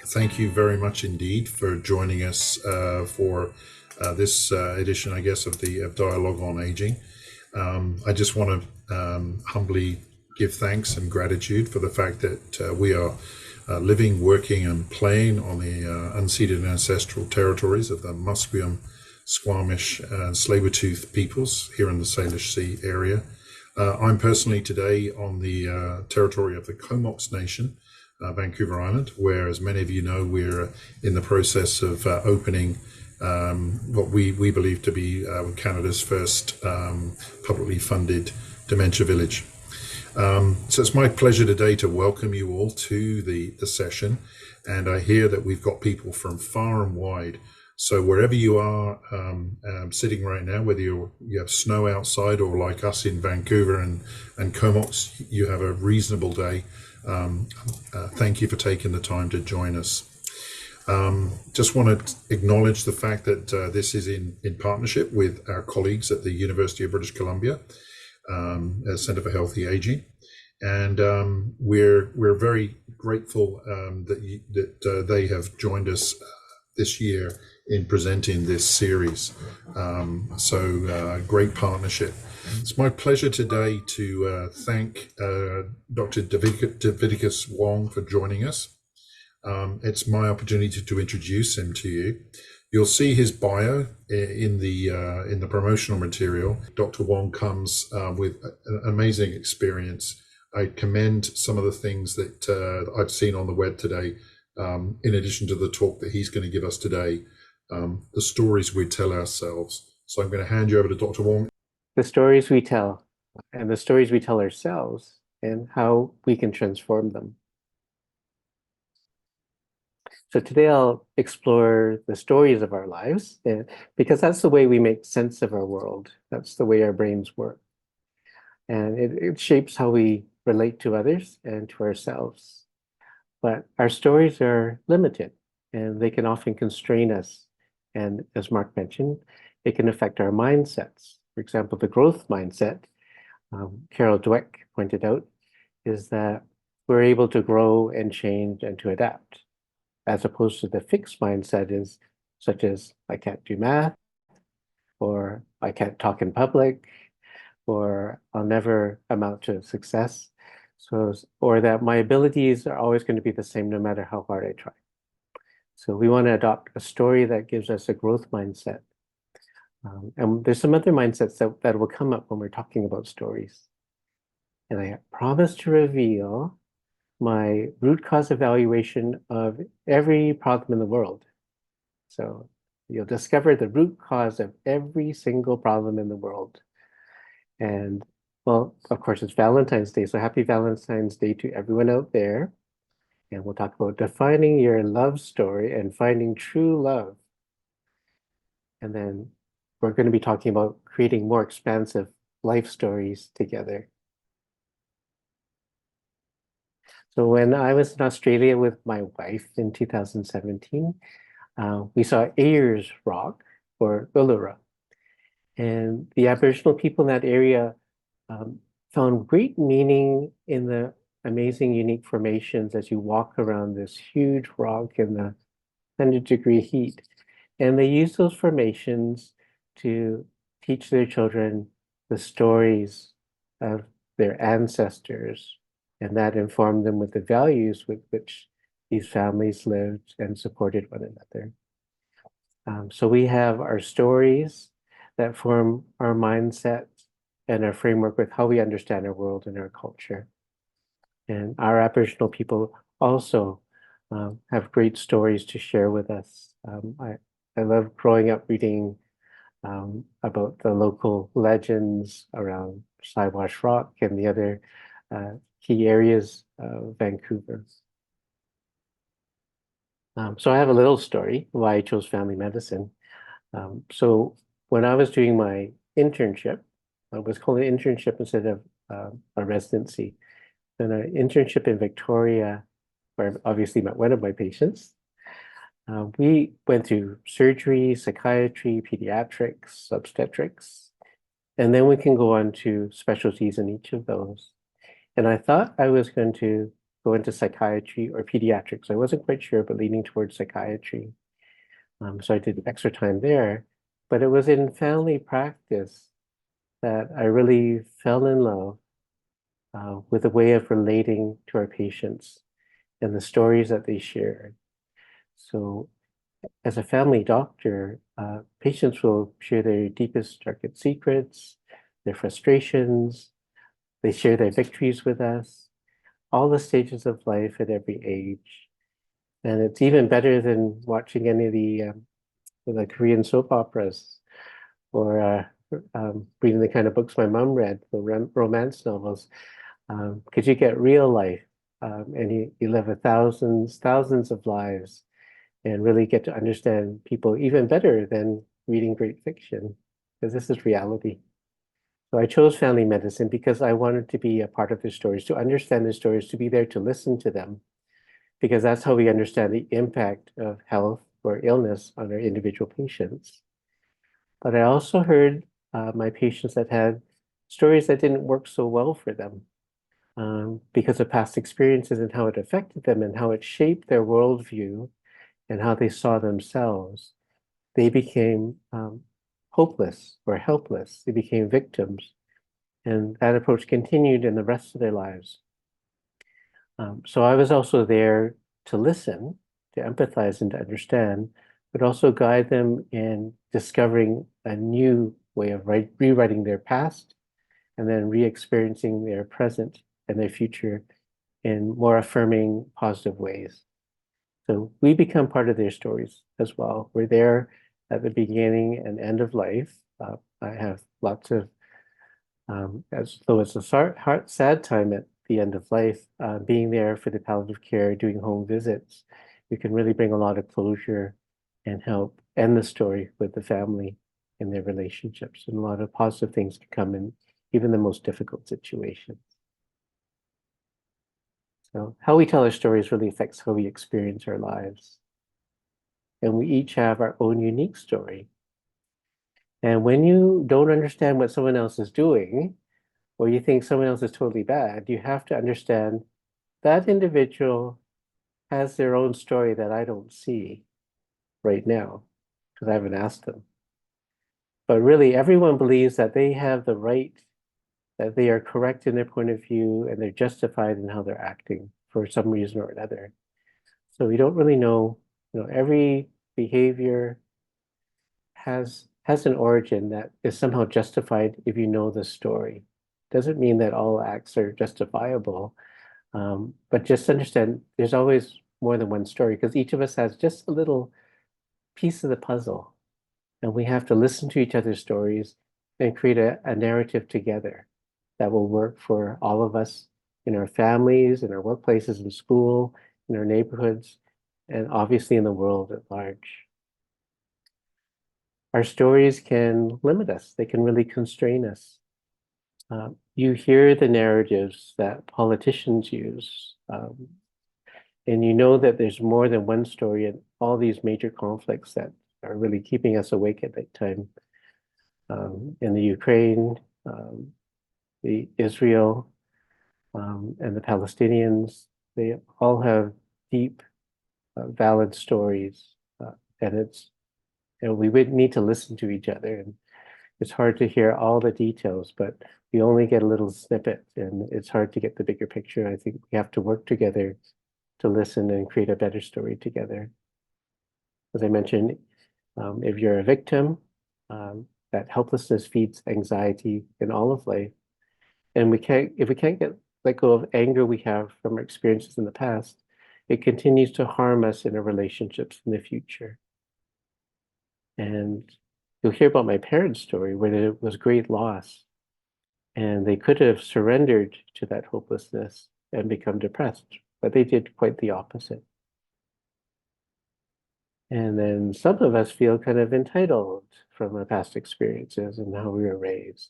Thank you very much indeed for joining us for this edition, I guess, of the Dialogue on Aging. I just want to humbly give thanks and gratitude for the fact that we are living, working, and playing on the unceded ancestral territories of the Musqueam, Squamish, and Tsleil-Waututh peoples here in the Salish Sea area. I'm personally today on the territory of the Comox Nation, Vancouver Island, where, as many of you know, we're in the process of opening what we believe to be Canada's first publicly funded dementia village. So it's my pleasure today to welcome you all to the session, and I hear that we've got people from far and wide. So wherever you are sitting right now, whether you have snow outside or like us in Vancouver and Comox, you have a reasonable day. Thank you for taking the time to join us. Just want to acknowledge the fact that this is in partnership with our colleagues at the University of British Columbia Centre for Healthy Aging, and we're very grateful that they have joined us this year in presenting this series. Great partnership. It's my pleasure today to thank Dr. Davidicus Wong for joining us. It's my opportunity to introduce him to you. You'll see his bio in the promotional material. Dr. Wong comes with an amazing experience. I commend some of the things that I've seen on the web today, in addition to the talk that he's going to give us today, the stories we tell ourselves. So I'm going to hand you over to Dr. Wong. The stories we tell, and the stories we tell ourselves, and how we can transform them. So today I'll explore the stories of our lives, because that's the way we make sense of our world. That's the way our brains work. And it shapes how we relate to others and to ourselves. But our stories are limited, and they can often constrain us. And as Mark mentioned, it can affect our mindsets. For example, the growth mindset, Carol Dweck pointed out, is that we're able to grow and change and to adapt, as opposed to the fixed mindset is such as I can't do math, or I can't talk in public, or I'll never amount to success. Or that my abilities are always going to be the same no matter how hard I try. So we want to adopt a story that gives us a growth mindset. And there's some other mindsets that will come up when we're talking about stories. And I promise to reveal my root cause evaluation of every problem in the world. So you'll discover the root cause of every single problem in the world. And well, of course, it's Valentine's Day, so happy Valentine's Day to everyone out there. And we'll talk about defining your love story and finding true love. And then we're going to be talking about creating more expansive life stories together. So when I was in Australia with my wife in 2017, we saw Ayers Rock, or Uluru. And the Aboriginal people in that area found great meaning in the amazing, unique formations as you walk around this huge rock in the 100-degree heat. And they use those formations to teach their children the stories of their ancestors, and that informed them with the values with which these families lived and supported one another. So we have our stories that form our mindset and our framework with how we understand our world and our culture. And our Aboriginal people also have great stories to share with us. I love growing up reading about the local legends around Siwash Rock and the other key areas of Vancouver. So I have a little story why I chose family medicine. So when I was doing my internship, I was called an internship instead of a residency. Then an internship in Victoria, where I obviously met one of my patients. We went through surgery, psychiatry, pediatrics, obstetrics, and then we can go on to specialties in each of those. And I thought I was going to go into psychiatry or pediatrics. I wasn't quite sure, but leaning towards psychiatry. So I did extra time there. But it was in family practice that I really fell in love with a way of relating to our patients and the stories that they shared. So as a family doctor, patients will share their deepest, darkest secrets, their frustrations. They share their victories with us, all the stages of life at every age. And it's even better than watching any of the Korean soap operas or reading the kind of books my mom read, the romance novels, because you get real life and you live thousands of lives and really get to understand people even better than reading great fiction, because this is reality. So I chose family medicine because I wanted to be a part of their stories, to understand their stories, to be there to listen to them, because that's how we understand the impact of health or illness on our individual patients. But I also heard my patients that had stories that didn't work so well for them because of past experiences and how it affected them and how it shaped their worldview and how they saw themselves. They became hopeless or helpless. They became victims. And that approach continued in the rest of their lives. So I was also there to listen, to empathize and to understand, but also guide them in discovering a new way of rewriting their past and then re-experiencing their present and their future in more affirming, positive ways. So we become part of their stories as well. We're there at the beginning and end of life. I have lots of, as though it's a sad time at the end of life, being there for the palliative care, doing home visits, you can really bring a lot of closure and help end the story with the family and their relationships. And a lot of positive things can come in even the most difficult situations. So how we tell our stories really affects how we experience our lives. And we each have our own unique story. And when you don't understand what someone else is doing, or you think someone else is totally bad, you have to understand that individual has their own story that I don't see right now, because I haven't asked them. But really, everyone believes that they have the right, that they are correct in their point of view, and they're justified in how they're acting for some reason or another. So we don't really know, every behavior has an origin that is somehow justified if you know the story. Doesn't mean that all acts are justifiable, but just understand there's always more than one story because each of us has just a little piece of the puzzle, and we have to listen to each other's stories and create a narrative together that will work for all of us in our families, in our workplaces, in school, in our neighborhoods, and obviously in the world at large. Our stories can limit us. They can really constrain us. You hear the narratives that politicians use, and you know that there's more than one story in all these major conflicts that are really keeping us awake at that time. In the Ukraine, the Israel, and the Palestinians, they all have deep, valid stories, and we would need to listen to each other. And it's hard to hear all the details, but we only get a little snippet, and it's hard to get the bigger picture. I think we have to work together to listen and create a better story together. As I mentioned, if you're a victim, that helplessness feeds anxiety in all of life. And if we can't let go of anger we have from our experiences in the past, it continues to harm us in our relationships in the future. And you'll hear about my parents' story where there was great loss, and they could have surrendered to that hopelessness and become depressed, but they did quite the opposite. And then some of us feel kind of entitled from our past experiences and how we were raised.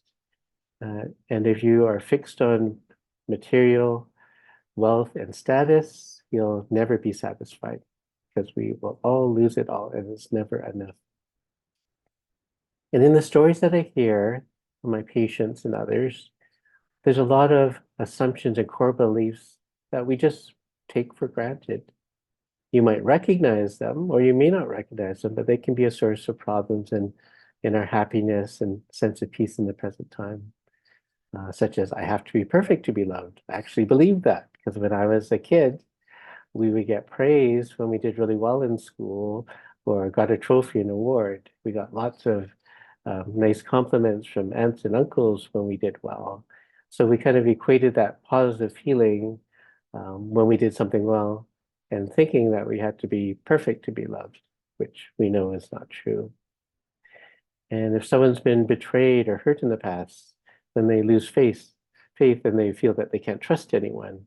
And if you are fixed on material, wealth, and status, you'll never be satisfied because we will all lose it all and it's never enough. And in the stories that I hear from my patients and others, there's a lot of assumptions and core beliefs that we just take for granted. You might recognize them, or you may not recognize them, but they can be a source of problems in our happiness and sense of peace in the present time. Such as, I have to be perfect to be loved. I actually believe that because when I was a kid, we would get praise when we did really well in school or got a trophy and award. We got lots of nice compliments from aunts and uncles when we did well. So we kind of equated that positive feeling when we did something well and thinking that we had to be perfect to be loved, which we know is not true. And if someone's been betrayed or hurt in the past, then they lose faith and they feel that they can't trust anyone.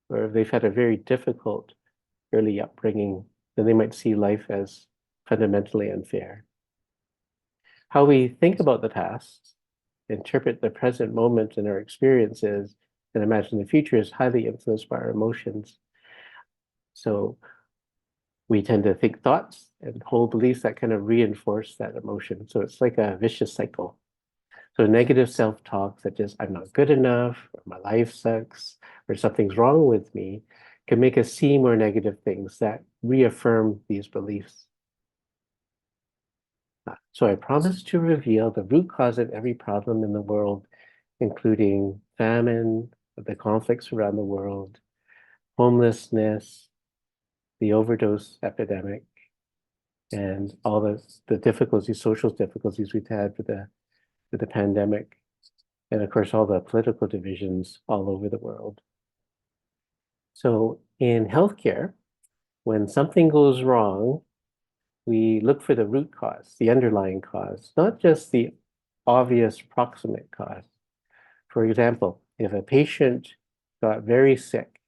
Or if they've had a very difficult early upbringing, then they might see life as fundamentally unfair. How we think about the past, interpret the present moment in our experiences, and imagine the future is highly influenced by our emotions. So we tend to think thoughts and hold beliefs that kind of reinforce that emotion. So it's like a vicious cycle. So negative self-talk, such as I'm not good enough, or my life sucks, or something's wrong with me, can make us see more negative things that reaffirm these beliefs. So I promise to reveal the root cause of every problem in the world, including famine, the conflicts around the world, homelessness, the overdose epidemic, and all the difficulties, social difficulties we've had with the pandemic, and of course, all the political divisions all over the world. So in healthcare, when something goes wrong, we look for the root cause, the underlying cause, not just the obvious proximate cause. For example, if a patient got very sick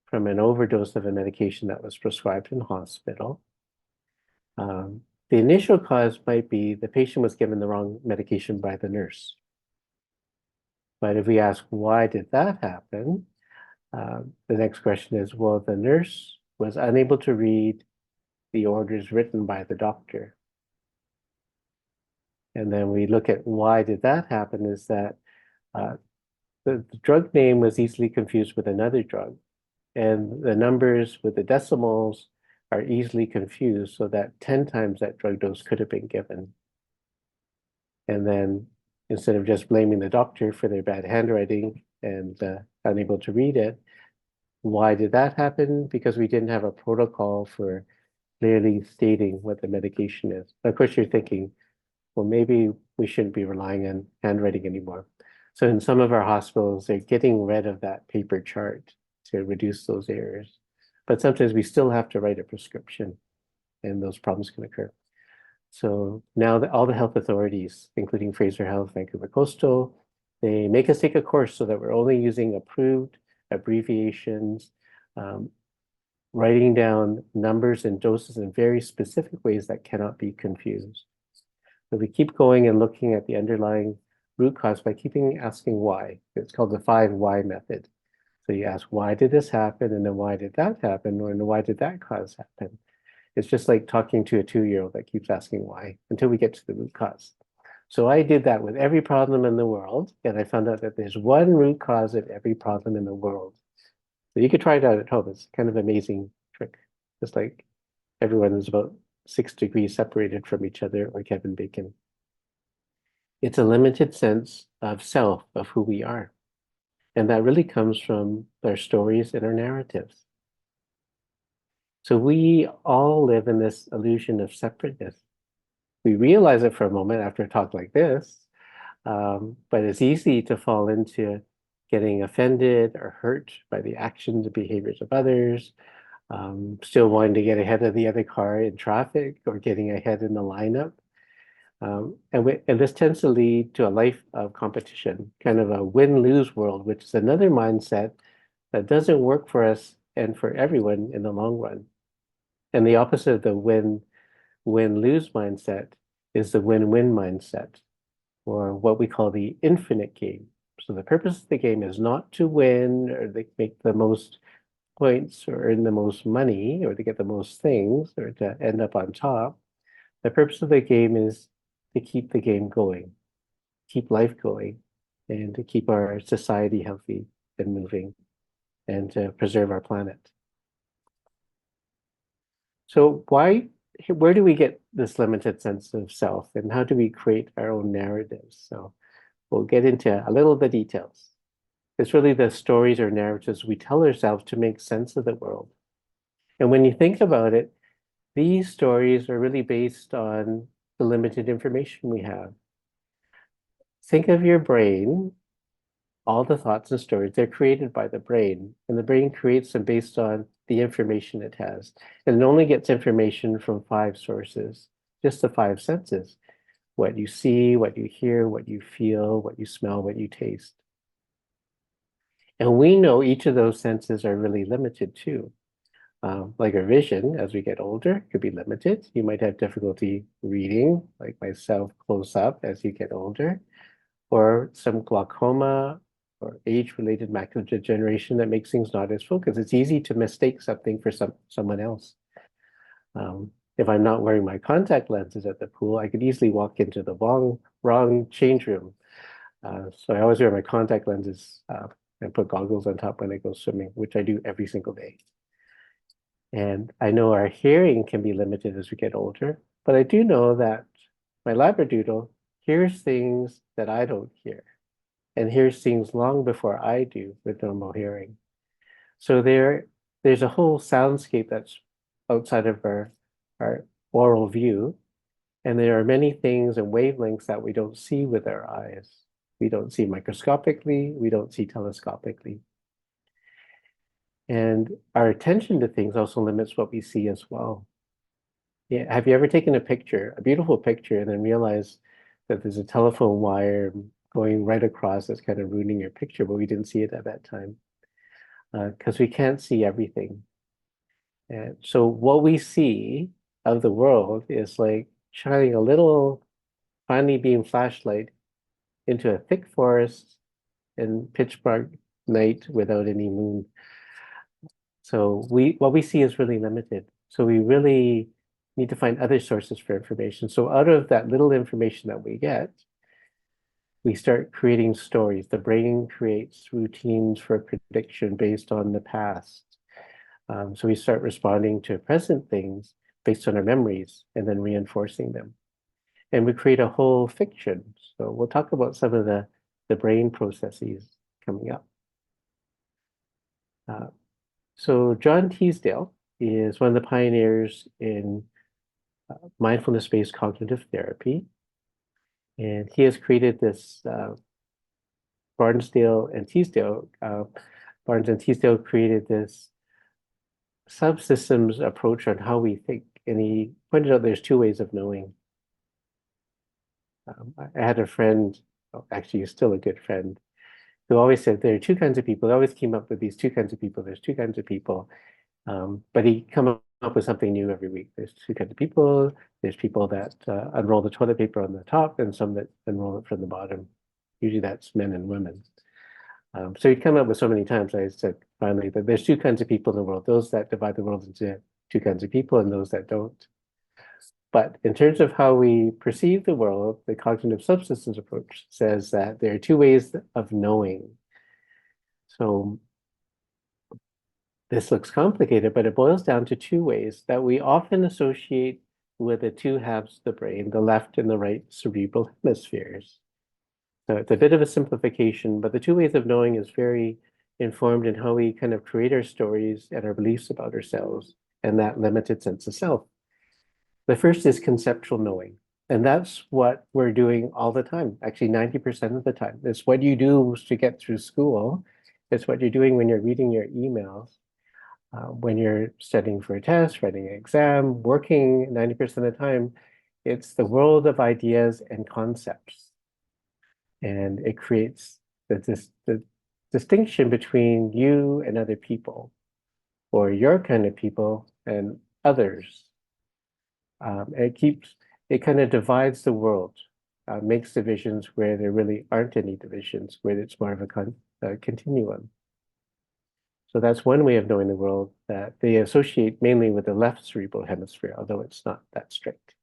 from an overdose of a medication that was prescribed in hospital, the initial cause might be the patient was given the wrong medication by the nurse. But if we ask, why did that happen? The next question is, well, the nurse was unable to read the orders written by the doctor. And then we look at why did that happen is that the drug name was easily confused with another drug. And the numbers with the decimals are easily confused so that 10 times that drug dose could have been given. And then instead of just blaming the doctor for their bad handwriting and unable to read it, why did that happen? Because we didn't have a protocol for clearly stating what the medication is. Of course, you're thinking, well, maybe we shouldn't be relying on handwriting anymore. So in some of our hospitals, they're getting rid of that paper chart to reduce those errors. But sometimes we still have to write a prescription and those problems can occur. So now all the health authorities, including Fraser Health, Vancouver Coastal, they make us take a course so that we're only using approved abbreviations, writing down numbers and doses in very specific ways that cannot be confused. So we keep going and looking at the underlying root cause by keeping asking why. It's called the 5 why method. So you ask, why did this happen? And then why did that happen? Or why did that cause happen? It's just like talking to a 2-year-old that keeps asking why until we get to the root cause. So I did that with every problem in the world, and I found out that there's one root cause of every problem in the world. So you could try it out at home. It's kind of an amazing trick. Just like everyone is about 6 degrees separated from each other, or Kevin Bacon. It's a limited sense of self, of who we are. And that really comes from our stories and our narratives. So we all live in this illusion of separateness. We realize it for a moment after a talk like this, but it's easy to fall into getting offended or hurt by the actions and behaviors of others, still wanting to get ahead of the other car in traffic or getting ahead in the lineup. And this tends to lead to a life of competition, kind of a win-lose world, which is another mindset that doesn't work for us and for everyone in the long run. And the opposite of the win-lose mindset is the win-win mindset, or what we call the infinite game. So the purpose of the game is not to win or to make the most points or earn the most money or to get the most things or to end up on top. The purpose of the game is to keep the game going, keep life going, and to keep our society healthy and moving, and to preserve our planet. So where do we get this limited sense of self, and how do we create our own narratives? So we'll get into a little of the details. It's really the stories or narratives we tell ourselves to make sense of the world. And when you think about it, these stories are really based on the limited information we have. Think of your brain, all the thoughts and stories, they're created by the brain, and the brain creates them based on the information it has. And it only gets information from five sources, just the five senses: what you see, what you hear, what you feel, what you smell, what you taste. And we know each of those senses are really limited too. Like our vision, as we get older, could be limited. You might have difficulty reading, like myself, close up as you get older, or some glaucoma or age-related macular degeneration that makes things not as focused. It's easy to mistake something for someone else. If I'm not wearing my contact lenses at the pool, I could easily walk into the wrong change room. So I always wear my contact lenses and put goggles on top when I go swimming, which I do every single day. And I know our hearing can be limited as we get older, but I do know that my Labradoodle hears things that I don't hear, and hears things long before I do with normal hearing. So there's a whole soundscape that's outside of our oral view, and there are many things and wavelengths that we don't see with our eyes. We don't see microscopically, we don't see telescopically. And our attention to things also limits what we see as well. Yeah, have you ever taken a picture, a beautiful picture, and then realized that there's a telephone wire going right across that's kind of ruining your picture, but we didn't see it at that time? Because we can't see everything. And so what we see of the world is like shining a little finely beamed flashlight into a thick forest and pitch dark night without any moon. So what we see is really limited. So we really need to find other sources for information. So out of that little information that we get, we start creating stories. The brain creates routines for prediction based on the past. So we start responding to present things based on our memories and then reinforcing them. And we create a whole fiction. So we'll talk about some of the brain processes coming up. So John Teasdale is one of the pioneers in mindfulness-based cognitive therapy. And he has created this Barnes and Teasdale created this subsystems approach on how we think. And he pointed out there's two ways of knowing. I had a friend, actually he's still a good friend, who always said there are two kinds of people. He always came up with these two kinds of people. There's two kinds of people. But he come up with something new every week. There's two kinds of people. There's people that unroll the toilet paper on the top and some that unroll it from the bottom. Usually that's men and women. So he'd come up with so many times, I said finally that there's two kinds of people in the world, those that divide the world into two kinds of people and those that don't. But in terms of how we perceive the world, the cognitive subsystems approach says that there are two ways of knowing. So this looks complicated, but it boils down to two ways that we often associate with the two halves of the brain, the left and the right cerebral hemispheres. So it's a bit of a simplification, but the two ways of knowing is very informed in how we kind of create our stories and our beliefs about ourselves and that limited sense of self. The first is conceptual knowing, and that's what we're doing all the time. Actually, 90% of the time. It's what you do to get through school. It's what you're doing when you're reading your emails, when you're studying for a test, writing an exam, working 90% of the time. It's the world of ideas and concepts. And it creates the distinction between you and other people, or your kind of people and others. It kind of divides the world, makes divisions where there really aren't any divisions, where it's more of a continuum. So that's one way of knowing the world that they associate mainly with the left cerebral hemisphere, although it's not that strict.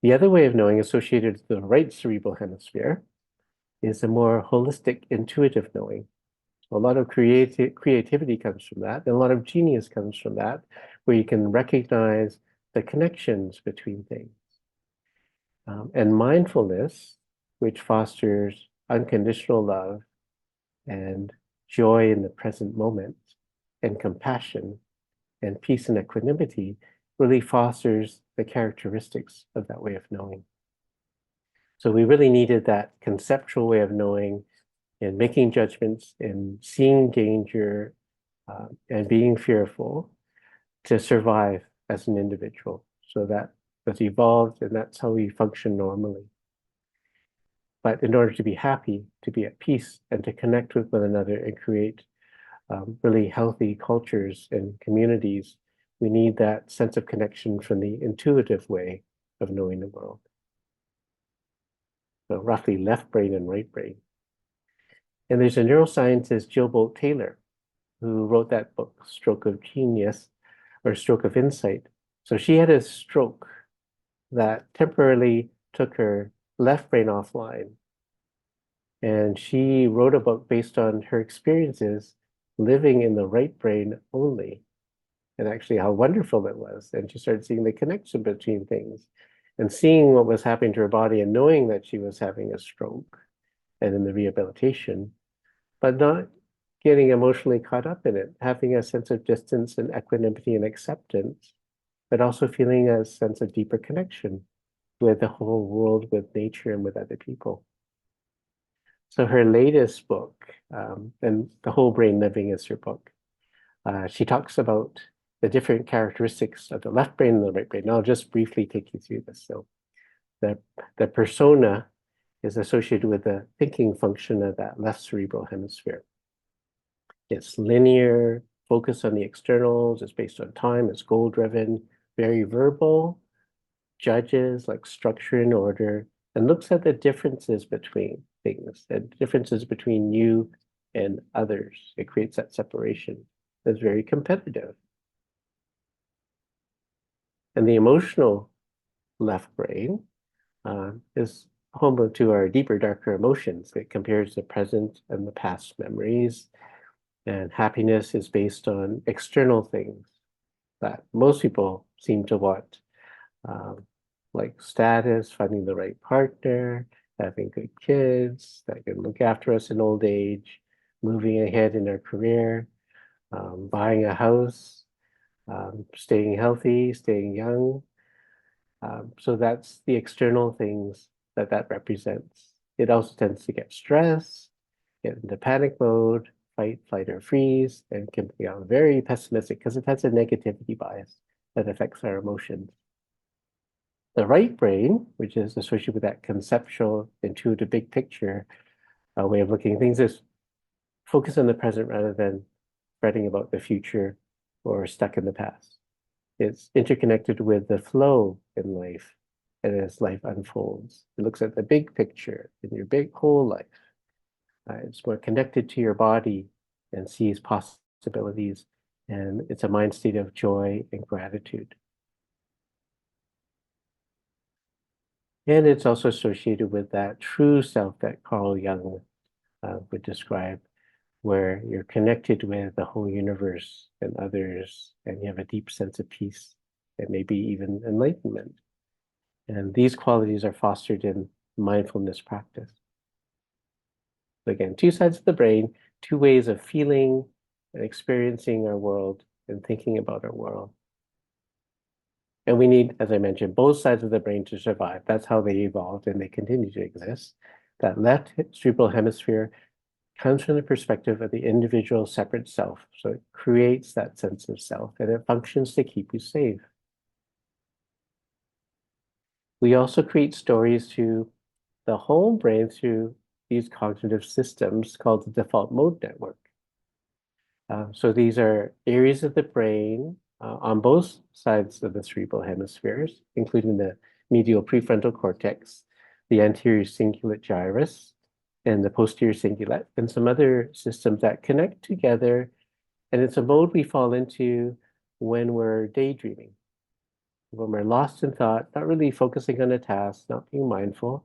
The other way of knowing associated with the right cerebral hemisphere is a more holistic, intuitive knowing. A lot of creativity comes from that, and a lot of genius comes from that, where you can recognize the connections between things. And mindfulness, which fosters unconditional love and joy in the present moment, and compassion and peace and equanimity, really fosters the characteristics of that way of knowing. So we really needed that conceptual way of knowing and making judgments and seeing danger and being fearful to survive as an individual. So that was evolved, and that's how we function normally. But in order to be happy, to be at peace, and to connect with one another and create really healthy cultures and communities, we need that sense of connection from the intuitive way of knowing the world. So roughly left brain and right brain. And there's a neuroscientist, Jill Bolte Taylor, who wrote that book, Stroke of Genius, or Stroke of Insight. So she had a stroke that temporarily took her left brain offline. And she wrote a book based on her experiences living in the right brain only, and actually how wonderful it was. And she started seeing the connection between things and seeing what was happening to her body and knowing that she was having a stroke and in the rehabilitation, but not getting emotionally caught up in it, having a sense of distance and equanimity and acceptance, but also feeling a sense of deeper connection with the whole world, with nature, and with other people. So her latest book, and The Whole Brain Living is her book, she talks about the different characteristics of the left brain and the right brain. And I'll just briefly take you through this. So the persona is associated with the thinking function of that left cerebral hemisphere. It's linear, focused on the externals, it's based on time, it's goal-driven, very verbal, judges like structure and order, and looks at the differences between things, the differences between you and others. It creates that separation. It's very competitive. And the emotional left brain is home to our deeper, darker emotions. It compares the present and the past memories. And happiness is based on external things that most people seem to want, like status, finding the right partner, having good kids that can look after us in old age, moving ahead in our career, buying a house, staying healthy, staying young. So that's the external things that represents. It also tends to get stressed, get into panic mode, fight, flight, or freeze, and can become very pessimistic because it has a negativity bias that affects our emotions. The right brain, which is associated with that conceptual, intuitive, big picture way of looking at things, is focus on the present rather than fretting about the future or stuck in the past. It's interconnected with the flow in life and as life unfolds. It looks at the big picture in your big whole life. It's more connected to your body and sees possibilities, and it's a mind state of joy and gratitude. And it's also associated with that true self that Carl Jung would describe, where you're connected with the whole universe and others, and you have a deep sense of peace and maybe even enlightenment. And these qualities are fostered in mindfulness practice. So again, two sides of the brain, two ways of feeling and experiencing our world and thinking about our world. And we need, as I mentioned, both sides of the brain to survive. That's how they evolved, and they continue to exist. That left cerebral hemisphere comes from the perspective of the individual separate self. So it creates that sense of self, and it functions to keep you safe. We also create stories to the whole brain through these cognitive systems called the default mode network. So these are areas of the brain on both sides of the cerebral hemispheres, including the medial prefrontal cortex, the anterior cingulate gyrus, and the posterior cingulate, and some other systems that connect together. And it's a mode we fall into when we're daydreaming, when we're lost in thought, not really focusing on a task, not being mindful.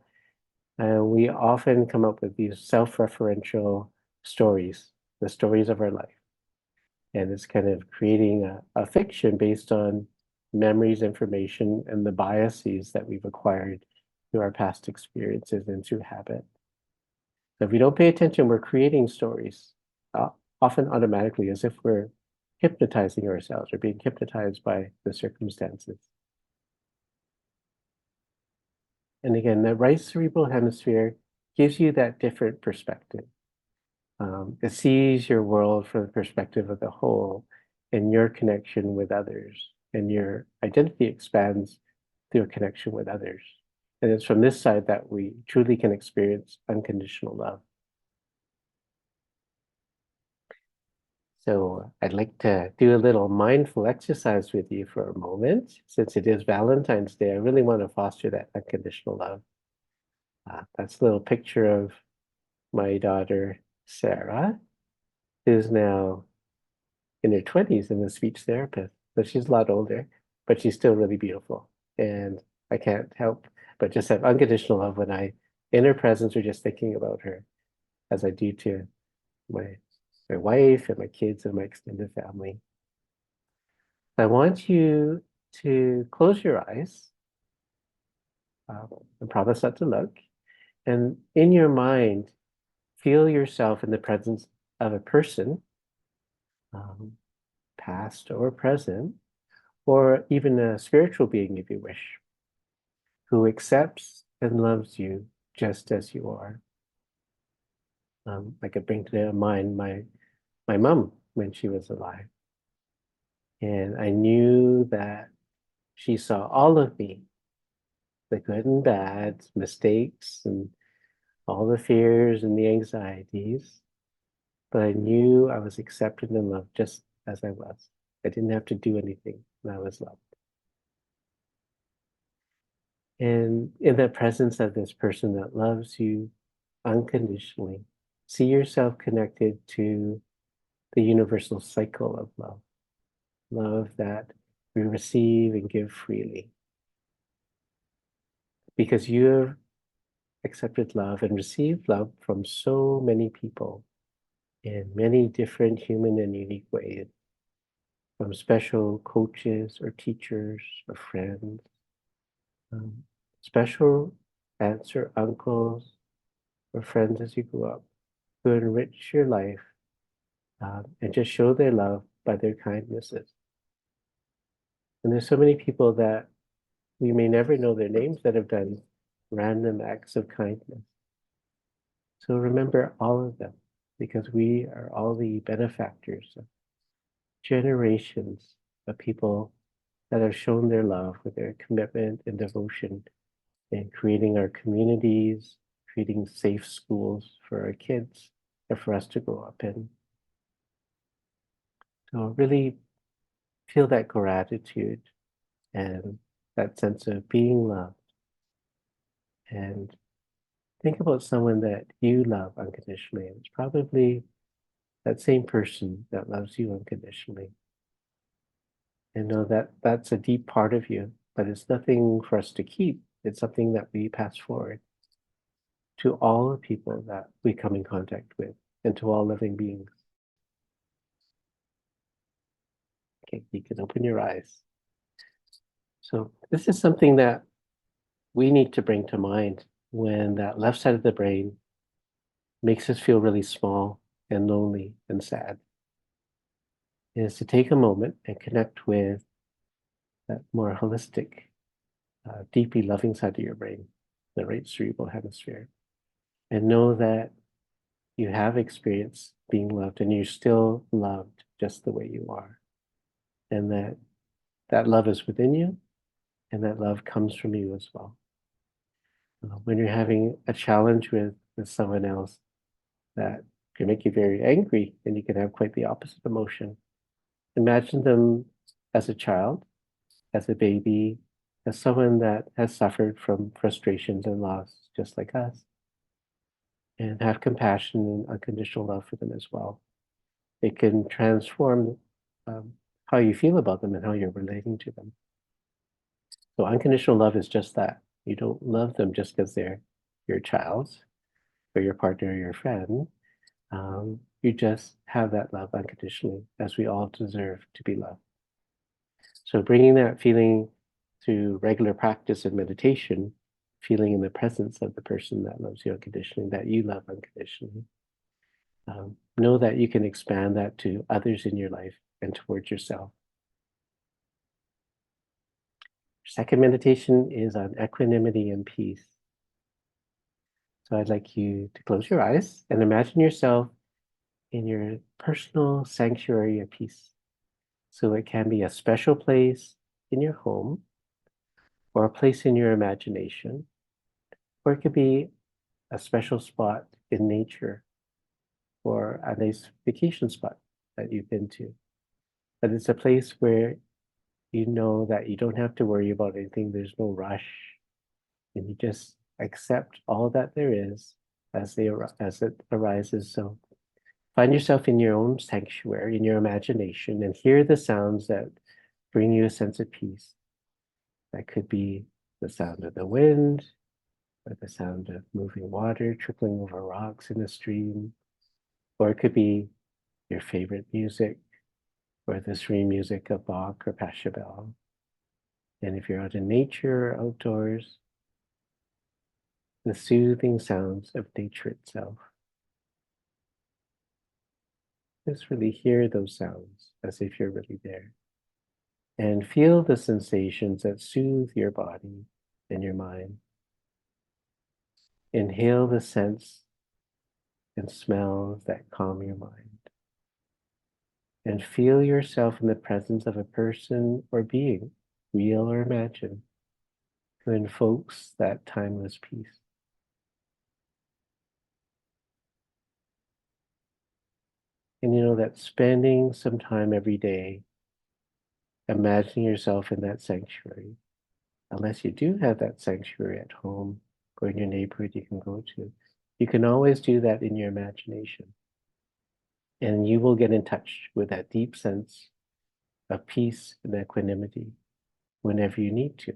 And we often come up with these self-referential stories, the stories of our life. And it's kind of creating a fiction based on memories, information, and the biases that we've acquired through our past experiences and through habit. So if we don't pay attention, we're creating stories, often automatically, as if we're hypnotizing ourselves or being hypnotized by the circumstances. And again, the right cerebral hemisphere gives you that different perspective. It sees your world from the perspective of the whole and your connection with others, and your identity expands through a connection with others. And it's from this side that we truly can experience unconditional love. So I'd like to do a little mindful exercise with you for a moment. Since it is Valentine's Day, I really want to foster that unconditional love. That's a little picture of my daughter, Sarah, who's now in her 20s and a speech therapist. So she's a lot older, but she's still really beautiful. And I can't help but just have unconditional love when I, in her presence, or just thinking about her, as I do to my wife and my kids and my extended family. I want you to close your eyes and promise not to look. And in your mind, feel yourself in the presence of a person, past or present, or even a spiritual being, if you wish, who accepts and loves you just as you are. I could bring to mind my mom when she was alive. And I knew that she saw all of me, the good and bad, mistakes, and all the fears and the anxieties. But I knew I was accepted and loved just as I was. I didn't have to do anything, and I was loved. And in the presence of this person that loves you unconditionally, see yourself connected to the universal cycle of love. Love that we receive and give freely. Because you have accepted love and received love from so many people in many different human and unique ways, from special coaches or teachers or friends, special aunts or uncles or friends as you grew up, who enrich your life and just show their love by their kindnesses. And there's so many people that we may never know their names that have done random acts of kindness. So remember all of them, because we are all the benefactors of generations of people that have shown their love with their commitment and devotion in creating our communities, creating safe schools for our kids and for us to grow up in. So really feel that gratitude and that sense of being loved. And think about someone that you love unconditionally. And it's probably that same person that loves you unconditionally. And know that that's a deep part of you, but it's nothing for us to keep. It's something that we pass forward to all the people that we come in contact with and to all living beings. Okay, you can open your eyes. So this is something that we need to bring to mind when that left side of the brain makes us feel really small and lonely and sad, is to take a moment and connect with that more holistic, deeply loving side of your brain, the right cerebral hemisphere, and know that you have experienced being loved and you're still loved just the way you are. And that love is within you, and that love comes from you as well. When you're having a challenge with someone else, that can make you very angry, and you can have quite the opposite emotion. Imagine them as a child, as a baby, as someone that has suffered from frustrations and loss, just like us, and have compassion and unconditional love for them as well. It can transform how you feel about them and how you're relating to them. So unconditional love is just that. You don't love them just because they're your child or your partner or your friend. You just have that love unconditionally, as we all deserve to be loved. So bringing that feeling through regular practice and meditation, feeling in the presence of the person that loves you unconditionally, that you love unconditionally. Know that you can expand that to others in your life and towards yourself. Second meditation is on equanimity and peace. So I'd like you to close your eyes and imagine yourself in your personal sanctuary of peace. So it can be a special place in your home, or a place in your imagination, or it could be a special spot in nature, or a nice vacation spot that you've been to. But it's a place where you know that you don't have to worry about anything, there's no rush, and you just accept all that there is as it arises. So find yourself in your own sanctuary, in your imagination, and hear the sounds that bring you a sense of peace. That could be the sound of the wind, or the sound of moving water trickling over rocks in a stream, or it could be your favorite music, or the serene music of Bach or Pachelbel. And if you're out in nature or outdoors, the soothing sounds of nature itself. Just really hear those sounds as if you're really there. And feel the sensations that soothe your body and your mind. Inhale the scents and smells that calm your mind. And feel yourself in the presence of a person or being, real or imagined, who invokes that timeless peace. And you know that spending some time every day imagining yourself in that sanctuary, unless you do have that sanctuary at home or in your neighborhood you can go to, you can always do that in your imagination. And you will get in touch with that deep sense of peace and equanimity whenever you need to.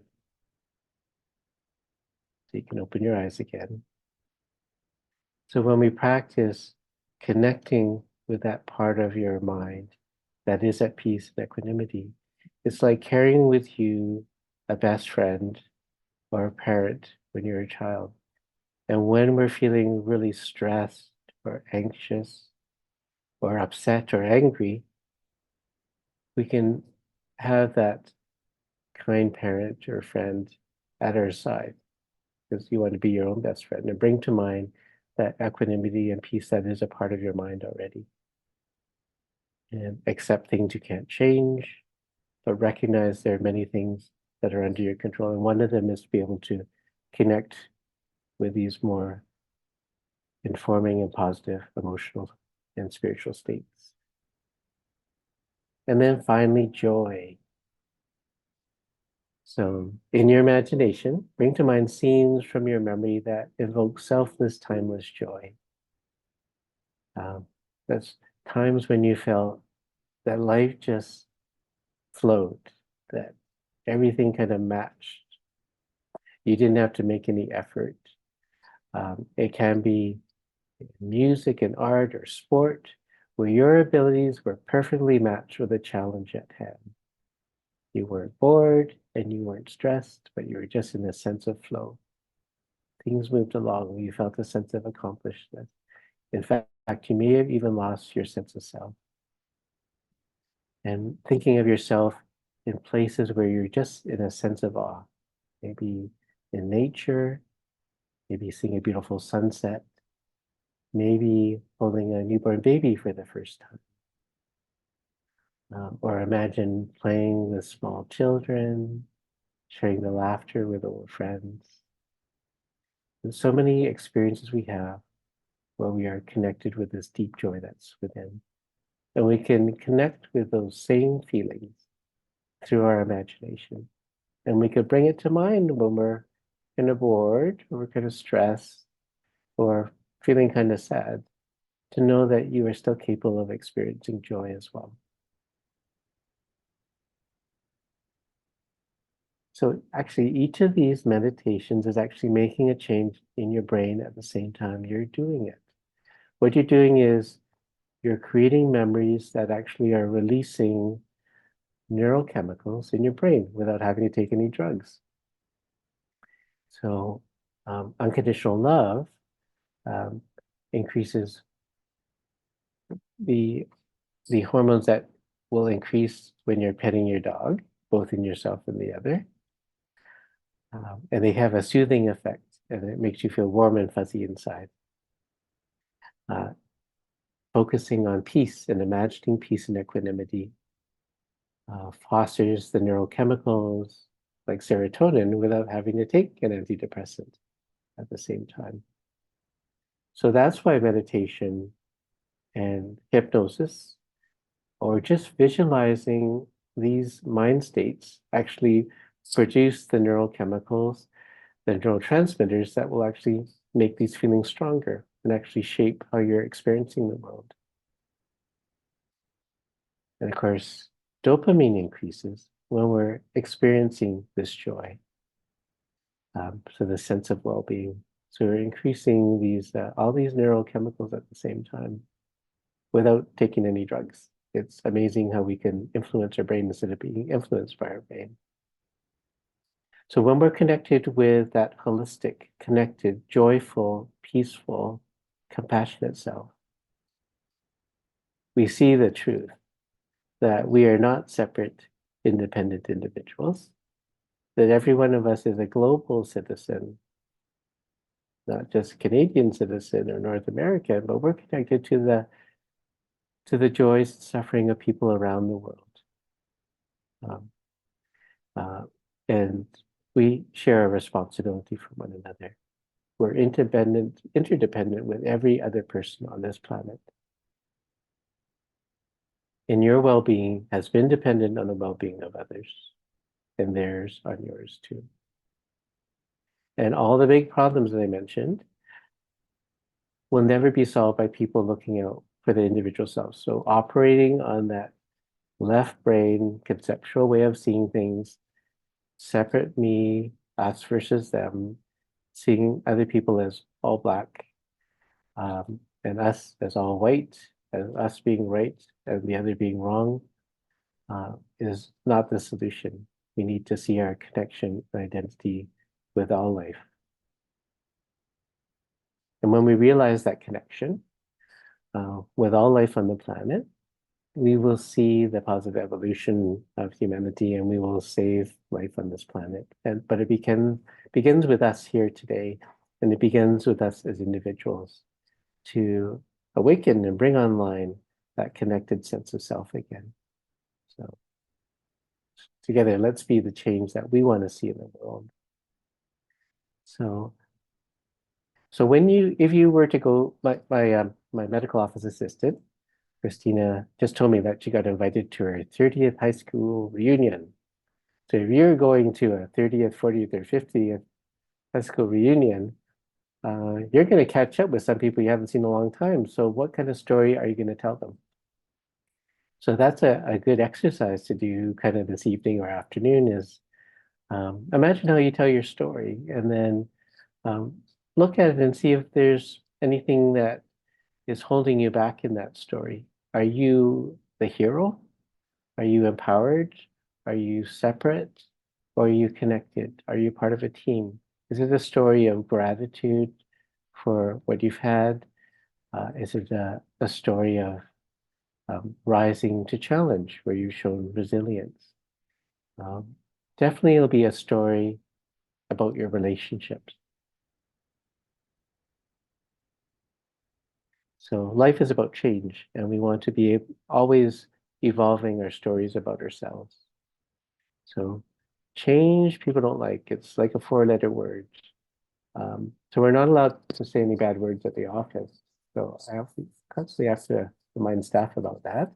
So you can open your eyes again. So when we practice connecting with that part of your mind that is at peace and equanimity, it's like carrying with you a best friend or a parent when you're a child. And when we're feeling really stressed or anxious or upset or angry, we can have that kind parent or friend at our side, because you want to be your own best friend and bring to mind that equanimity and peace that is a part of your mind already. And accept things you can't change, but recognize there are many things that are under your control. And one of them is to be able to connect with these more informing and positive emotional and spiritual states. And then finally, joy. So in your imagination, bring to mind scenes from your memory that evoke selfless, timeless joy. That's times when you felt that life just flowed, that everything kind of matched. You didn't have to make any effort. It can be music and art or sport, where your abilities were perfectly matched with the challenge at hand. You weren't bored and you weren't stressed, but you were just in a sense of flow. Things moved along. You felt a sense of accomplishment. In fact, you may have even lost your sense of self. And thinking of yourself in places where you're just in a sense of awe, maybe in nature, maybe seeing a beautiful sunset, maybe holding a newborn baby for the first time. Or imagine playing with small children, sharing the laughter with old friends. There's so many experiences we have where we are connected with this deep joy that's within. And we can connect with those same feelings through our imagination. And we could bring it to mind when we're kind of bored, or we're kind of stressed, or feeling kind of sad, to know that you are still capable of experiencing joy as well. So actually, each of these meditations is actually making a change in your brain at the same time you're doing it. What you're doing is you're creating memories that actually are releasing neurochemicals in your brain without having to take any drugs. So unconditional love um, increases the hormones that will increase when you're petting your dog, both in yourself and the other. And they have a soothing effect, and it makes you feel warm and fuzzy inside. Focusing on peace and imagining peace and equanimity fosters the neurochemicals like serotonin without having to take an antidepressant at the same time. So that's why meditation and hypnosis, or just visualizing these mind states, actually produce the neurochemicals, the neurotransmitters that will actually make these feelings stronger and actually shape how you're experiencing the world. And of course, dopamine increases when we're experiencing this joy. So the sense of well-being. So we're increasing these all these neurochemicals at the same time without taking any drugs. It's amazing how we can influence our brain instead of being influenced by our brain. So when we're connected with that holistic, connected, joyful, peaceful, compassionate self, we see the truth that we are not separate, independent individuals, that every one of us is a global citizen, not just Canadian citizen or North American, but we're connected to the joys and suffering of people around the world. Um, and we share a responsibility for one another. We're interdependent with every other person on this planet. And your well-being has been dependent on the well-being of others, and theirs on yours too. And all the big problems that I mentioned will never be solved by people looking out for the individual self. So operating on that left brain conceptual way of seeing things, separate me, us versus them, seeing other people as all black, and us as all white, and us being right and the other being wrong, is not the solution. We need to see our connection and identity with all life. And when we realize that connection with all life on the planet, we will see the positive evolution of humanity, and we will save life on this planet. But it begins with us here today, and it begins with us as individuals to awaken and bring online that connected sense of self again. So together, let's be the change that we want to see in the world. So if you were to go, my medical office assistant, Christina, just told me that she got invited to her 30th high school reunion. So if you're going to a 30th, 40th, or 50th high school reunion, you're going to catch up with some people you haven't seen in a long time. So what kind of story are you going to tell them? So that's a good exercise to do kind of this evening or afternoon is imagine how you tell your story, and then look at it and see if there's anything that is holding you back in that story. Are you the hero? Are you empowered? Are you separate? Or are you connected? Are you part of a team? Is it a story of gratitude for what you've had? Is it a story of rising to challenge where you've shown resilience? Definitely it'll be a story about your relationships. So life is about change, and we want to be always evolving our stories about ourselves. So change people don't like. It's like a four-letter word. So we're not allowed to say any bad words at the office. So I constantly have to remind staff about that.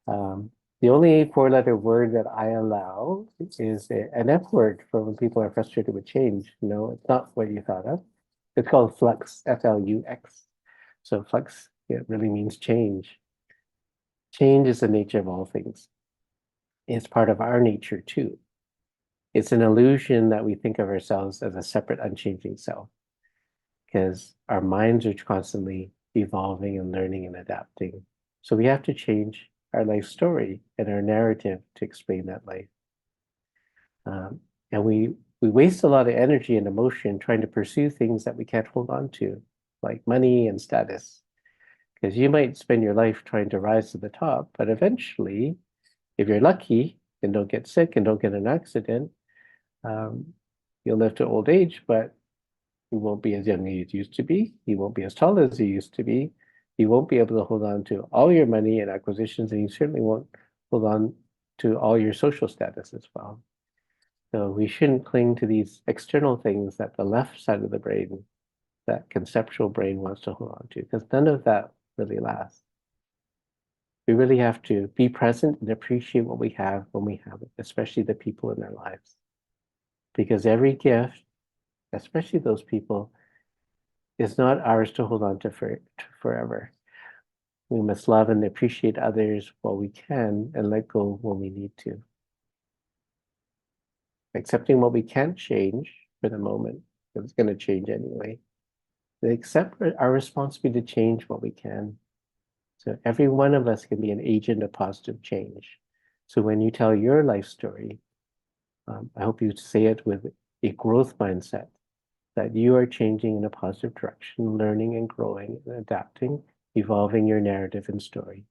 The only four-letter word that I allow is an F word for when people are frustrated with change. No, it's not what you thought of. It's called flux, F-L-U-X. So flux, it really means change. Change is the nature of all things. It's part of our nature too. It's an illusion that we think of ourselves as a separate, unchanging self, because our minds are constantly evolving and learning and adapting. So we have to change our life story and our narrative to explain that life. And we waste a lot of energy and emotion trying to pursue things that we can't hold on to, like money and status. Because you might spend your life trying to rise to the top, but eventually, if you're lucky and don't get sick and don't get an accident, um, you'll live to old age, but you won't be as young as you used to be. You won't be as tall as you used to be. You won't be able to hold on to all your money and acquisitions, and you certainly won't hold on to all your social status as well. So we shouldn't cling to these external things that the left side of the brain, that conceptual brain, wants to hold on to, because none of that really lasts. We really have to be present and appreciate what we have when we have it, especially the people in our lives. Because every gift, especially those people, is not ours to hold on to forever. We must love and appreciate others while we can and let go when we need to. Accepting what we can't change for the moment, because it's going to change anyway. Accept our responsibility to change what we can. So every one of us can be an agent of positive change. So when you tell your life story, I hope you say it with a growth mindset, that you are changing in a positive direction, learning and growing and adapting, evolving your narrative and story.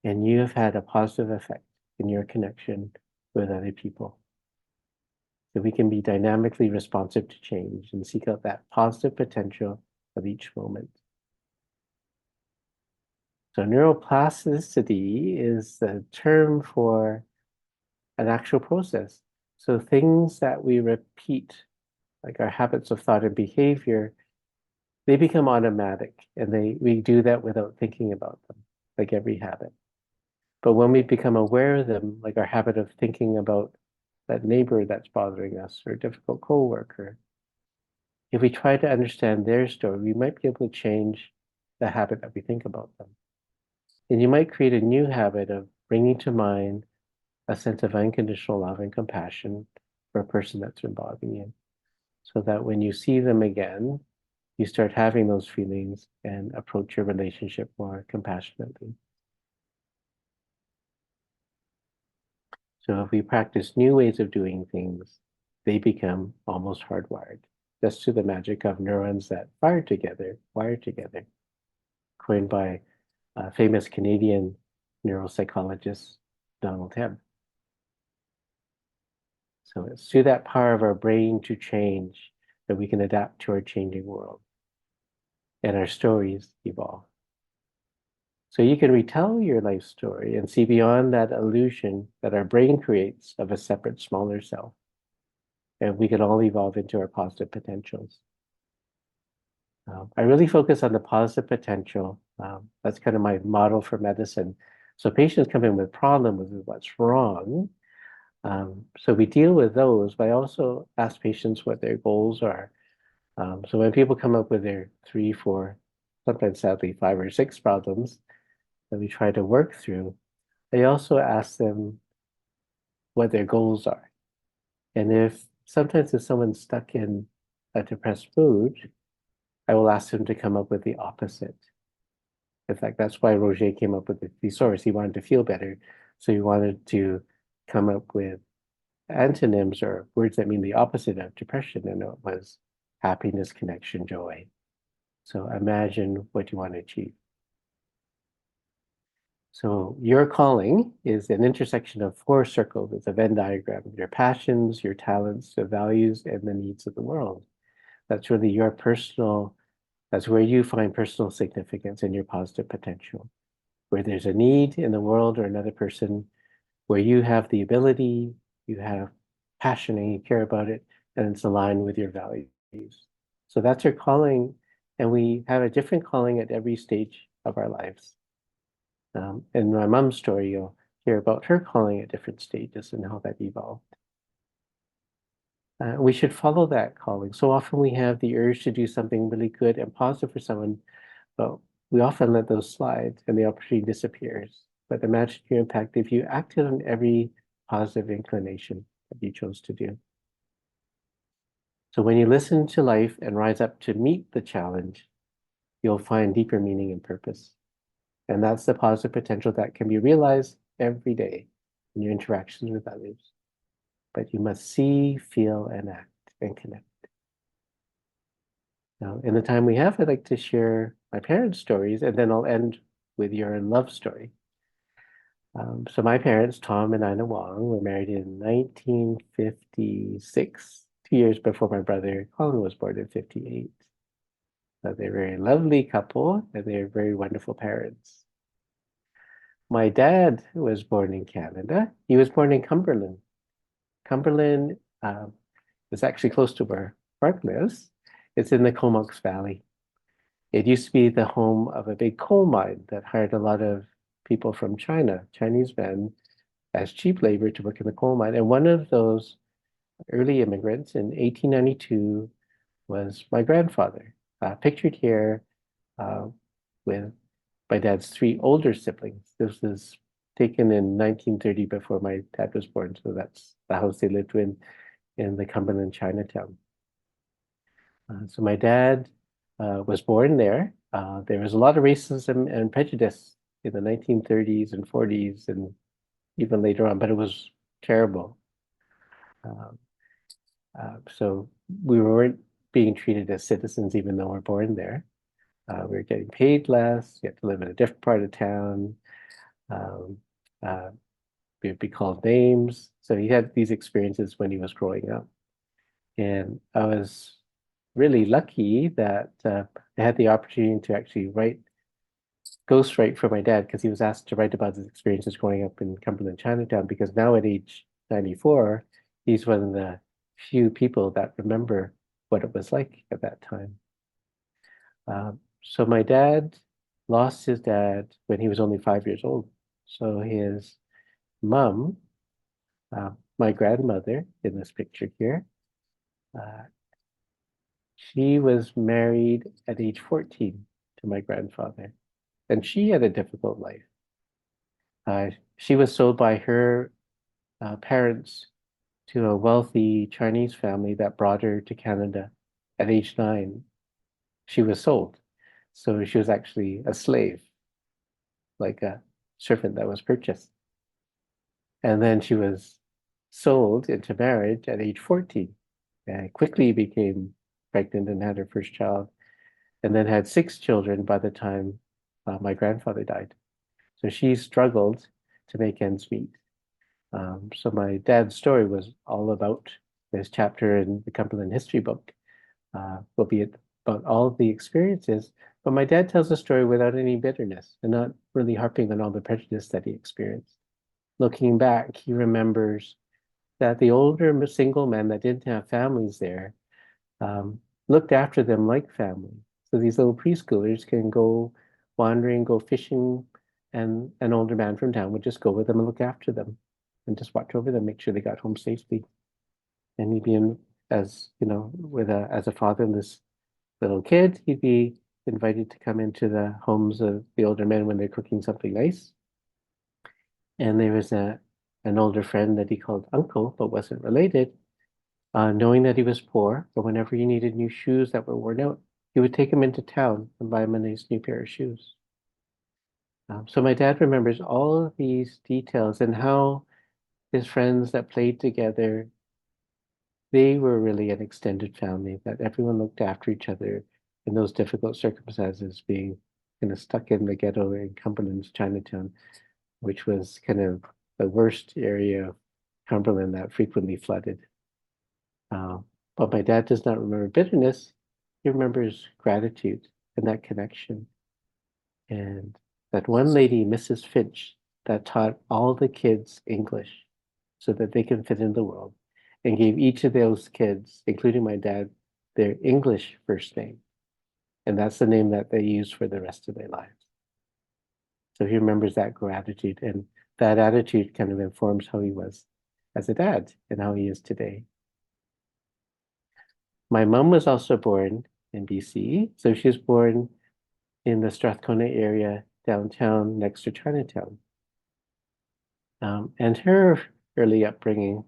And you have had a positive effect in your connection with other people. So we can be dynamically responsive to change and seek out that positive potential of each moment. So neuroplasticity is the term for an actual process. So things that we repeat, like our habits of thought and behavior, they become automatic, and we do that without thinking about them, like every habit. But when we become aware of them, like our habit of thinking about that neighbor that's bothering us or a difficult coworker, if we try to understand their story, we might be able to change the habit that we think about them. And you might create a new habit of bringing to mind a sense of unconditional love and compassion for a person that's been bothering you, so that when you see them again, you start having those feelings and approach your relationship more compassionately. So if we practice new ways of doing things, they become almost hardwired, just through the magic of neurons that fire together, wire together, coined by famous Canadian neuropsychologist Donald Hebb. So it's through that power of our brain to change that we can adapt to our changing world, and our stories evolve. So you can retell your life story and see beyond that illusion that our brain creates of a separate, smaller self. And we can all evolve into our positive potentials. I really focus on the positive potential. That's kind of my model for medicine. So patients come in with problems with what's wrong. So we deal with those, but I also ask patients what their goals are. So when people come up with their 3, 4, sometimes sadly 5 or 6 problems that we try to work through, I also ask them what their goals are. And if someone's stuck in a depressed mood, I will ask them to come up with the opposite. In fact, that's why Roger came up with the thesaurus. He wanted to feel better. So he wanted to come up with antonyms or words that mean the opposite of depression. And it was happiness, connection, joy. So imagine what you want to achieve. So your calling is an intersection of 4 circles. It's a Venn diagram: your passions, your talents, the values, and the needs of the world. That's really your personal, that's where you find personal significance and your positive potential. Where there's a need in the world or another person, where you have the ability, you have passion and you care about it, and it's aligned with your values. So that's your calling, and we have a different calling at every stage of our lives. In my mom's story, you'll hear about her calling at different stages and how that evolved. We should follow that calling. So often we have the urge to do something really good and positive for someone, but we often let those slide and the opportunity disappears. But imagine your impact if you acted on every positive inclination that you chose to do. So when you listen to life and rise up to meet the challenge, you'll find deeper meaning and purpose. And that's the positive potential that can be realized every day in your interactions with others. But you must see, feel, and act and connect. Now, in the time we have, I'd like to share my parents' stories, and then I'll end with your love story. So my parents, Tom and Ina Wong, were married in 1956, 2 years before my brother Colin was born in 58. So they're a very lovely couple, and they're very wonderful parents. My dad was born in Canada. He was born in Cumberland. Cumberland is actually close to where Mark lives. It's in the Comox Valley. It used to be the home of a big coal mine that hired a lot of people from China, Chinese men, as cheap labor to work in the coal mine. And one of those early immigrants in 1892 was my grandfather, pictured here with my dad's three older siblings. This was taken in 1930 before my dad was born. So that's the house they lived in the Cumberland Chinatown. So my dad was born there. There was a lot of racism and prejudice in the 1930s and 40s and even later on, but it was terrible. So we weren't being treated as citizens even though we're born there. We were getting paid less, you had to live in a different part of town. We'd be called names. So he had these experiences when he was growing up. And I was really lucky that I had the opportunity to actually ghostwrite for my dad because he was asked to write about his experiences growing up in Cumberland, Chinatown, because now at age 94, he's one of the few people that remember what it was like at that time. So my dad lost his dad when he was only 5 years old. So his mom, my grandmother in this picture here, she was married at age 14 to my grandfather, and she had a difficult life. She was sold by her parents to a wealthy Chinese family that brought her to Canada at age 9. She was sold. So she was actually a slave, like a servant that was purchased. And then she was sold into marriage at age 14 and quickly became pregnant and had her first child, and then had 6 children by the time my grandfather died. So she struggled to make ends meet. So my dad's story was all about this chapter in the Cumberland history book, will be about all of the experiences. But my dad tells the story without any bitterness and not really harping on all the prejudice that he experienced. Looking back, he remembers that the older single men that didn't have families there looked after them like family. So these little preschoolers can go wandering, go fishing, and an older man from town would just go with them and look after them and just watch over them, make sure they got home safely. And he'd be in, as you know, as a father and this little kid, he'd be invited to come into the homes of the older men when they're cooking something nice. And there was an older friend that he called uncle, but wasn't related. Knowing that he was poor, but whenever he needed new shoes that were worn out, he would take him into town and buy him a nice new pair of shoes. So my dad remembers all of these details and how his friends that played together, they were really an extended family, that everyone looked after each other in those difficult circumstances, being kind of stuck in the ghetto in Cumberland's Chinatown, which was kind of the worst area of Cumberland that frequently flooded. But my dad does not remember bitterness. He remembers gratitude and that connection. And that one lady, Mrs. Finch, that taught all the kids English so that they can fit in the world and gave each of those kids, including my dad, their English first name. And that's the name that they use for the rest of their lives. So he remembers that gratitude, and that attitude kind of informs how he was as a dad and how he is today. My mom was also born in BC. So she was born in the Strathcona area downtown next to Chinatown. And her early upbringing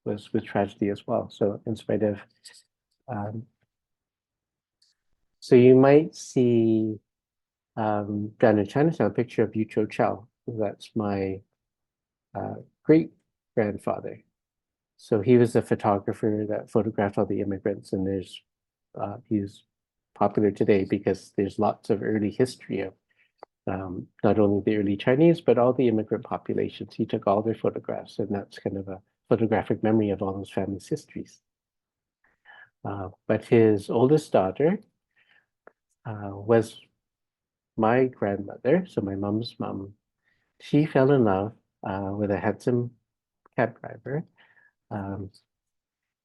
was with tragedy as well. So in spite of, so you might see down in Chinatown, a picture of Yu Cho Chow. That's my great grandfather. So he was a photographer that photographed all the immigrants, and he's popular today because there's lots of early history of not only the early Chinese, but all the immigrant populations. He took all their photographs, and that's kind of a photographic memory of all those families' histories. But his oldest daughter was my grandmother, so my mom's mom. She fell in love with a handsome cab driver, um,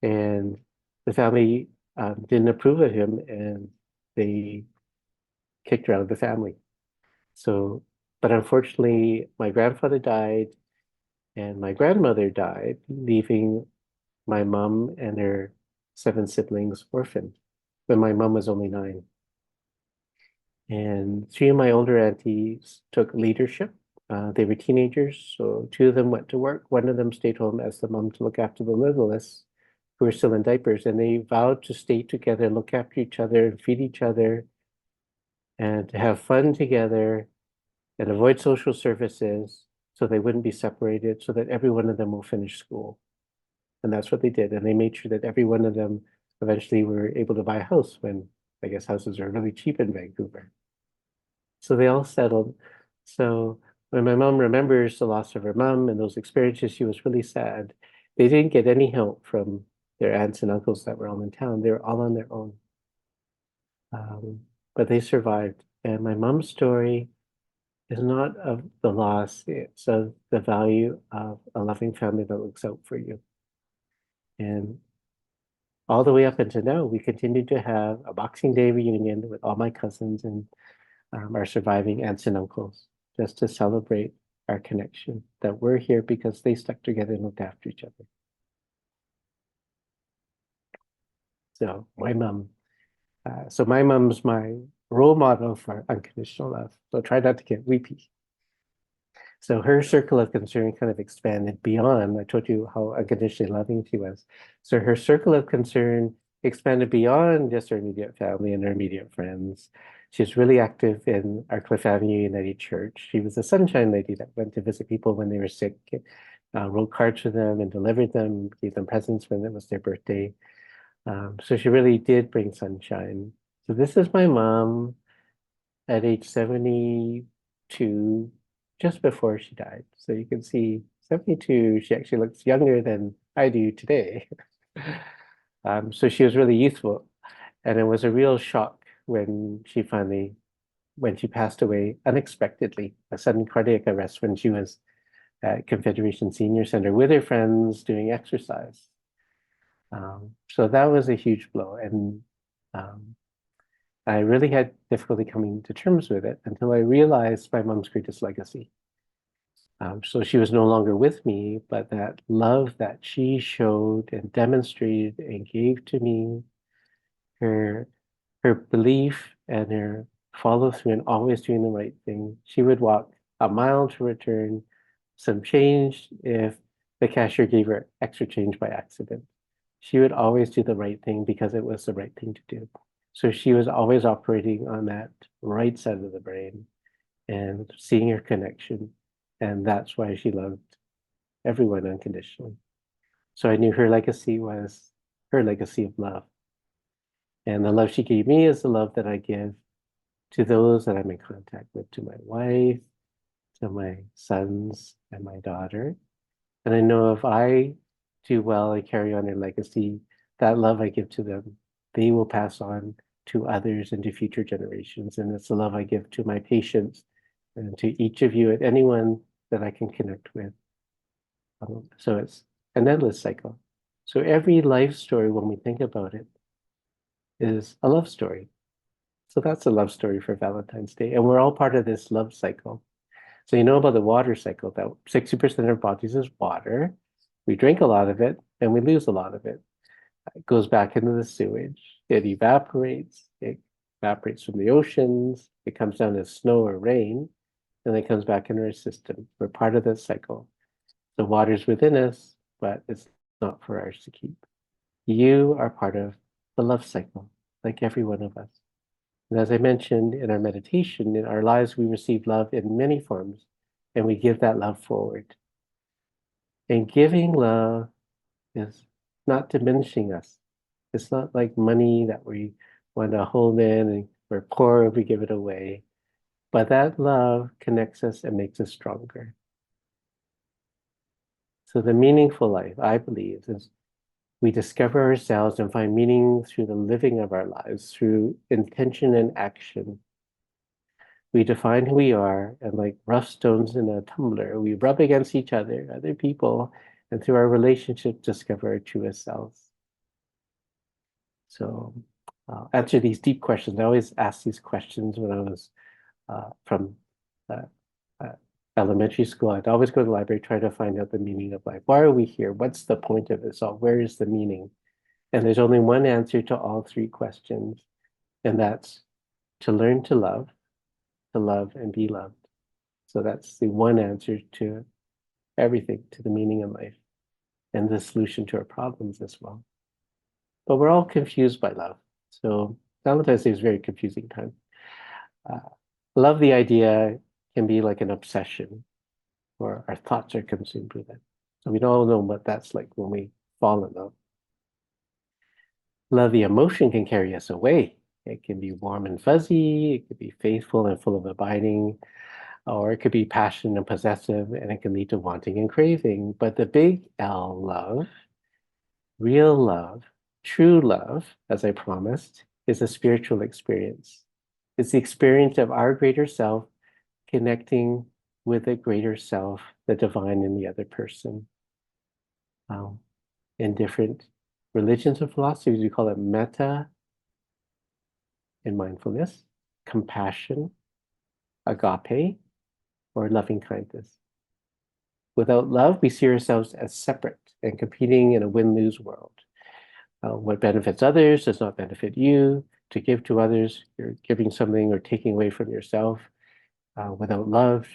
and the family didn't approve of him, and they kicked her out of the family. So, but unfortunately, my grandfather died, and my grandmother died, leaving my mom and her 7 siblings orphaned when my mom was only 9. And 3 of my older aunties took leadership. They were teenagers, so 2 of them went to work. One of them stayed home as the mom to look after the littlest, who were still in diapers. And they vowed to stay together, look after each other, and feed each other, and to have fun together, and avoid social services so they wouldn't be separated, so that every one of them will finish school. And that's what they did. And they made sure that every one of them eventually were able to buy a house when I guess houses are really cheap in Vancouver. So they all settled. So when my mom remembers the loss of her mom and those experiences, she was really sad. They didn't get any help from their aunts and uncles that were all in town. They were all on their own. But they survived. And my mom's story is not of the loss, it's of the value of a loving family that looks out for you. And all the way up until now, we continue to have a Boxing Day reunion with all my cousins and our surviving aunts and uncles, just to celebrate our connection, that we're here because they stuck together and looked after each other. So my mom's my role model for unconditional love. So try not to get weepy. So her circle of concern kind of expanded beyond. I told you how unconditionally loving she was. So her circle of concern expanded beyond just her immediate family and her immediate friends. She was really active in our Cliff Avenue United Church. She was a sunshine lady that went to visit people when they were sick, wrote cards for them and delivered them, gave them presents when it was their birthday. So she really did bring sunshine. So this is my mom at age 72, just before she died. So you can see 72, she actually looks younger than I do today. So she was really youthful. And it was a real shock when she passed away unexpectedly, a sudden cardiac arrest when she was at Confederation Senior Center with her friends doing exercise. So that was a huge blow. And I really had difficulty coming to terms with it until I realized my mom's greatest legacy. So she was no longer with me, but that love that she showed and demonstrated and gave to me, her belief and her follow through and always doing the right thing. She would walk a mile to return some change if the cashier gave her extra change by accident. She would always do the right thing because it was the right thing to do. So she was always operating on that right side of the brain and seeing her connection. And that's why she loved everyone unconditionally. So I knew her legacy was her legacy of love. And the love she gave me is the love that I give to those that I'm in contact with, to my wife, to my sons and my daughter. And I know if I do well and carry on their legacy, that love I give to them, they will pass on to others and to future generations. And it's the love I give to my patients and to each of you and anyone that I can connect with. So it's an endless cycle. So every life story, when we think about it, is a love story. So that's a love story for Valentine's Day. And we're all part of this love cycle. So you know about the water cycle, that 60% of our bodies is water. We drink a lot of it and we lose a lot of it. It goes back into the sewage. It evaporates. It evaporates from the oceans. It comes down as snow or rain, and then it comes back into our system. We're part of this cycle. The water's within us, but it's not for ours to keep. You are part of the love cycle, like every one of us. And as I mentioned in our meditation, in our lives, we receive love in many forms, and we give that love forward. And giving love is not diminishing us. It's not like money that we want to hold in and we're poor if we give it away. But that love connects us and makes us stronger. So the meaningful life, I believe, is we discover ourselves and find meaning through the living of our lives, through intention and action. We define who we are, and like rough stones in a tumbler, we rub against each other, other people, and through our relationships, discover our truest selves. So, answer these deep questions. I always ask these questions when I was from uh, uh, elementary school. I'd always go to the library, try to find out the meaning of life. Why are we here? What's the point of this all? Where is the meaning? And there's only one answer to all three questions, and that's to learn to love and be loved. So that's the one answer to everything, to the meaning in life, and the solution to our problems as well. But we're all confused by love. So Valentine's Day is a very confusing time. Uh, love, the idea, can be like an obsession, or our thoughts are consumed with it. So we don't know what that's like when we fall in love. Love, the emotion, can carry us away. It can be warm and fuzzy, it could be faithful and full of abiding, or it could be passionate and possessive, and it can lead to wanting and craving. But the big L, love, real love, true love, as I promised, is a spiritual experience. It's the experience of our greater self connecting with the greater self, the divine in the other person. In different religions and philosophies, we call it metta in mindfulness, compassion, agape, or loving kindness. Without love, we see ourselves as separate and competing in a win-lose world. What benefits others does not benefit you. To give to others, you're giving something or taking away from yourself. Without love,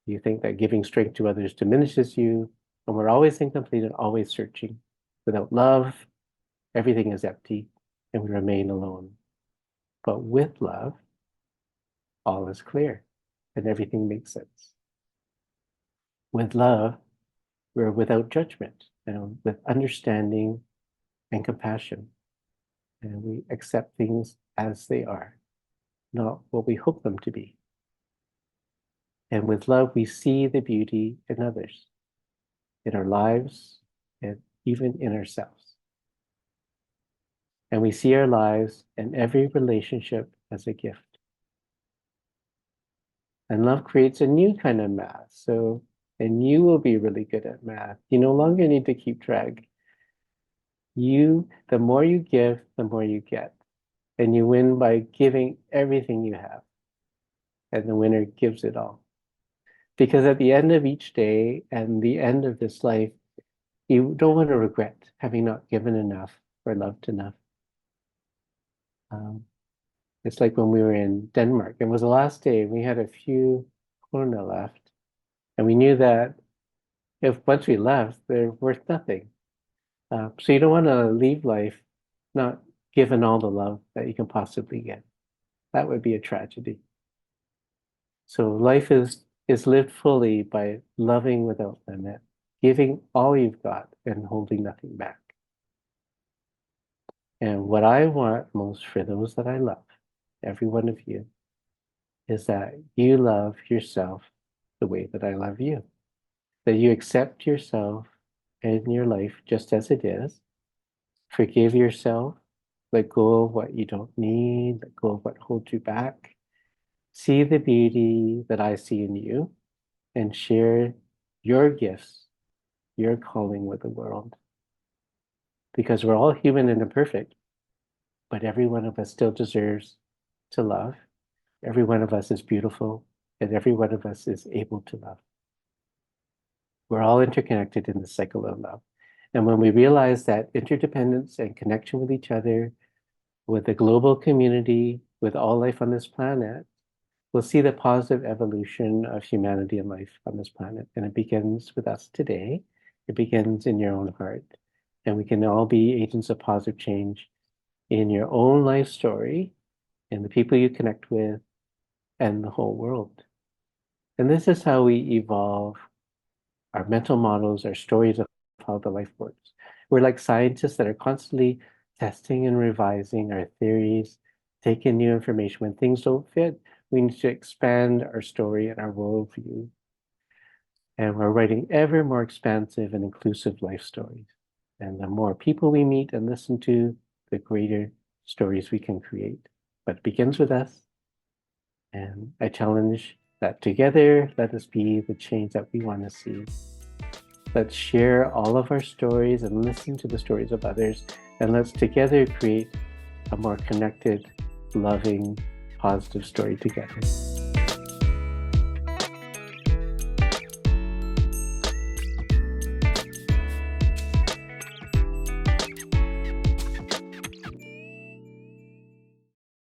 you think that giving strength to others diminishes you, and we're always incomplete and always searching. Without love, everything is empty, and we remain alone. But with love, all is clear, and everything makes sense. With love, we're without judgment, and with understanding and compassion, and we accept things as they are, not what we hope them to be. And with love, we see the beauty in others, in our lives, and even in ourselves. And we see our lives and every relationship as a gift. And love creates a new kind of math. And you will be really good at math. You no longer need to keep track. The more you give, the more you get. And you win by giving everything you have. And the winner gives it all. Because at the end of each day and the end of this life, you don't want to regret having not given enough or loved enough. It's like when we were in Denmark. It was the last day. We had a few krona left. And we knew that if once we left, they're worth nothing. So you don't want to leave life not given all the love that you can possibly get. That would be a tragedy. So life is lived fully by loving without limit, giving all you've got and holding nothing back. And what I want most for those that I love, every one of you, is that you love yourself the way that I love you. That you accept yourself and your life just as it is. Forgive yourself. Let go of what you don't need. Let go of what holds you back. See the beauty that I see in you and share your gifts, your calling with the world. Because we're all human and imperfect, but every one of us still deserves to love. Every one of us is beautiful, and every one of us is able to love. We're all interconnected in the cycle of love. And when we realize that interdependence and connection with each other, with the global community, with all life on this planet, we'll see the positive evolution of humanity and life on this planet. And it begins with us today. It begins in your own heart. And we can all be agents of positive change in your own life story in the people you connect with, and the whole world. And this is how we evolve our mental models, our stories of how the life works. We're like scientists that are constantly testing and revising our theories, taking new information. When things don't fit, we need to expand our story and our worldview. And we're writing ever more expansive and inclusive life stories. And the more people we meet and listen to, the greater stories we can create. But it begins with us. And I challenge that together, let us be the change that we want to see. Let's share all of our stories and listen to the stories of others. And let's together create a more connected, loving, positive story together.